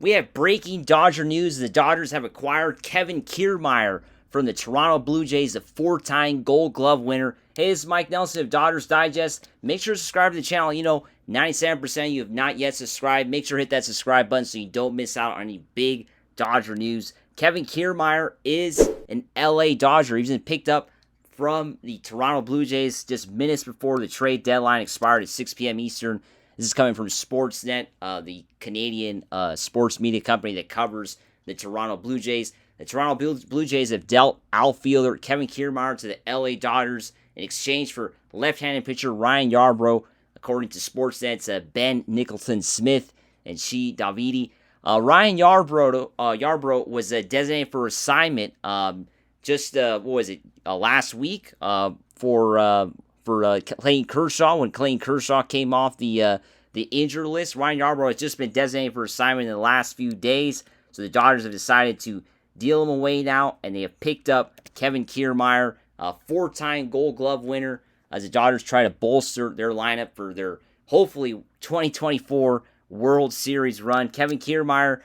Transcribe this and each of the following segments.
we have breaking Dodger news. The Dodgers have acquired Kevin Kiermaier from the Toronto Blue Jays, the 4-time Gold Glove winner. Hey, this is Mike Nelson of Dodgers Digest. Make sure to subscribe to the channel. 97% of you have not yet subscribed. Make sure to hit that subscribe button so you don't miss out on any big Dodger news. Kevin Kiermaier is an LA Dodger. He's been picked up from the Toronto Blue Jays just minutes before the trade deadline expired at 6 p.m. Eastern. This is coming from Sportsnet, the Canadian sports media company that covers the Toronto Blue Jays. The Toronto Blue Jays have dealt outfielder Kevin Kiermaier to the LA Dodgers in exchange for left-handed pitcher Ryan Yarbrough, according to Sportsnet's Ben Nicholson-Smith and Shi Davidi. Ryan Yarbrough was designated for assignment last week for Clayton Kershaw. When Clayton Kershaw came off the injured list, Ryan Yarbrough has just been designated for assignment in the last few days. So the Dodgers have decided to deal him away now, and they have picked up Kevin Kiermaier, a 4-time Gold Glove winner, as the Dodgers try to bolster their lineup for their hopefully 2024 World Series run. Kevin Kiermaier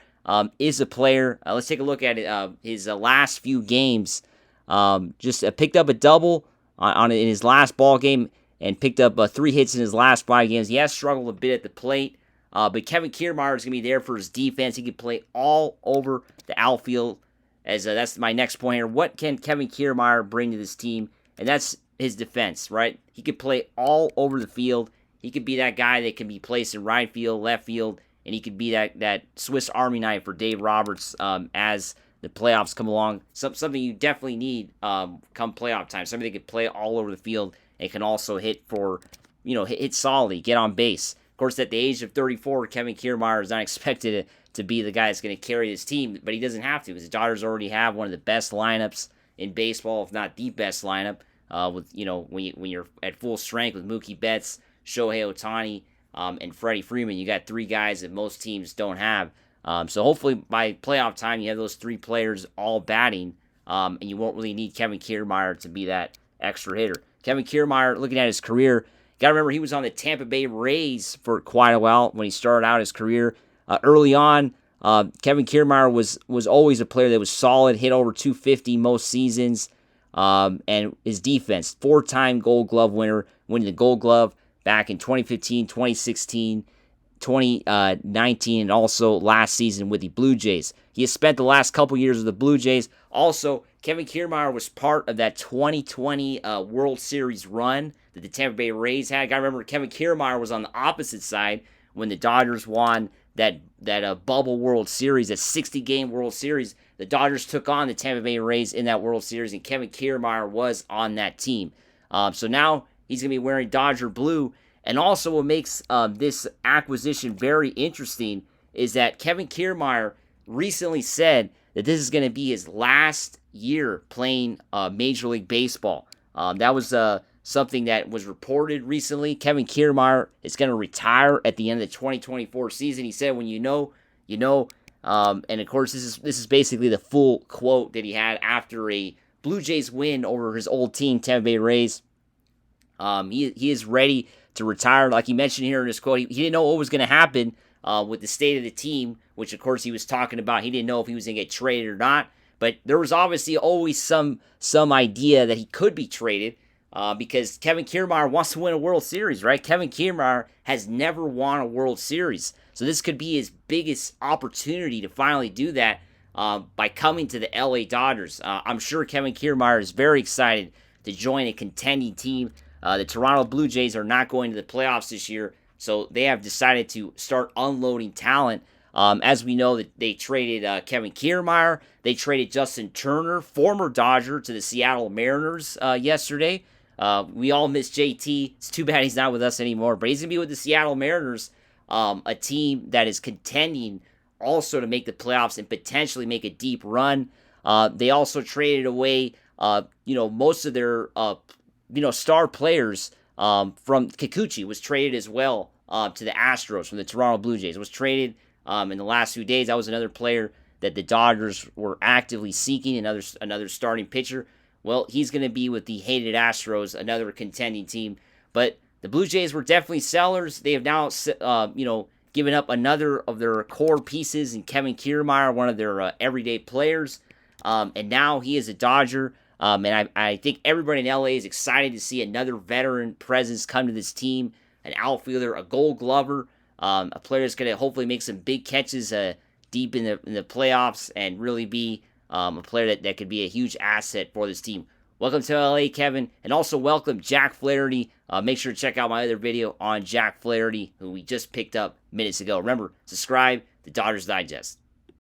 is a player. Let's take a look at his last few games. Just picked up a double in his last ball game and picked up 3 hits in his last 5 games. He has struggled a bit at the plate, but Kevin Kiermaier is going to be there for his defense. He can play all over the outfield. That's my next point here. What can Kevin Kiermaier bring to this team? And that's his defense, right? He can play all over the field. He could be that guy that can be placed in right field, left field, and he could be that Swiss Army knife for Dave Roberts as the playoffs come along. Something you definitely need come playoff time. Somebody that can play all over the field and can also hit solidly, get on base. Of course, at the age of 34, Kevin Kiermaier is not expected to be the guy that's going to carry his team, but he doesn't have to, because the Dodgers already have one of the best lineups in baseball, if not the best lineup. When you're at full strength with Mookie Betts, Shohei Ohtani, and Freddie Freeman, you got 3 guys that most teams don't have. So hopefully by playoff time, you have those 3 players all batting, and you won't really need Kevin Kiermaier to be that extra hitter. Kevin Kiermaier, looking at his career, got to remember he was on the Tampa Bay Rays for quite a while when he started out his career. Early on, Kevin Kiermaier was always a player that was solid, hit over 250 most seasons, and his defense, 4-time Gold Glove winner, winning the Gold Glove back in 2015, 2016, 2019, and also last season with the Blue Jays. He has spent the last couple years with the Blue Jays. Also, Kevin Kiermaier was part of that 2020 World Series run that the Tampa Bay Rays had. Gotta remember, Kevin Kiermaier was on the opposite side when the Dodgers won that bubble World Series, that 60-game World Series. The Dodgers took on the Tampa Bay Rays in that World Series, and Kevin Kiermaier was on that team. So now he's going to be wearing Dodger blue. And also what makes this acquisition very interesting is that Kevin Kiermaier recently said that this is going to be his last year playing Major League Baseball. That was something that was reported recently. Kevin Kiermaier is going to retire at the end of the 2024 season. He said, when you know, you know. And of course, this is basically the full quote that he had after a Blue Jays win over his old team, Tampa Bay Rays. He is ready to retire. Like he mentioned here in his quote, he didn't know what was going to happen with the state of the team, which of course he was talking about. He didn't know if he was going to get traded or not. But there was obviously always some idea that he could be traded. Because Kevin Kiermaier wants to win a World Series, right? Kevin Kiermaier has never won a World Series. So this could be his biggest opportunity to finally do that by coming to the LA Dodgers. I'm sure Kevin Kiermaier is very excited to join a contending team. The Toronto Blue Jays are not going to the playoffs this year, so they have decided to start unloading talent. As we know, that they traded Kevin Kiermaier. They traded Justin Turner, former Dodger, to the Seattle Mariners yesterday. We all miss JT. It's too bad he's not with us anymore, but he's going to be with the Seattle Mariners, a team that is contending also to make the playoffs and potentially make a deep run. They also traded away, most of their, star players from Kikuchi was traded as well to the Astros from the Toronto Blue Jays. It was traded in the last few days. That was another player that the Dodgers were actively seeking, another starting pitcher. Well, he's going to be with the hated Astros, another contending team. But the Blue Jays were definitely sellers. They have now, giving up another of their core pieces in Kevin Kiermaier, one of their everyday players. And now he is a Dodger. And I think everybody in LA is excited to see another veteran presence come to this team. An outfielder, a Gold Glover, a player that's going to hopefully make some big catches deep in the playoffs and really be a player that could be a huge asset for this team. Welcome to LA, Kevin, and also welcome Jack Flaherty. Make sure to check out my other video on Jack Flaherty, who we just picked up minutes ago. Remember, subscribe to Dodgers Digest.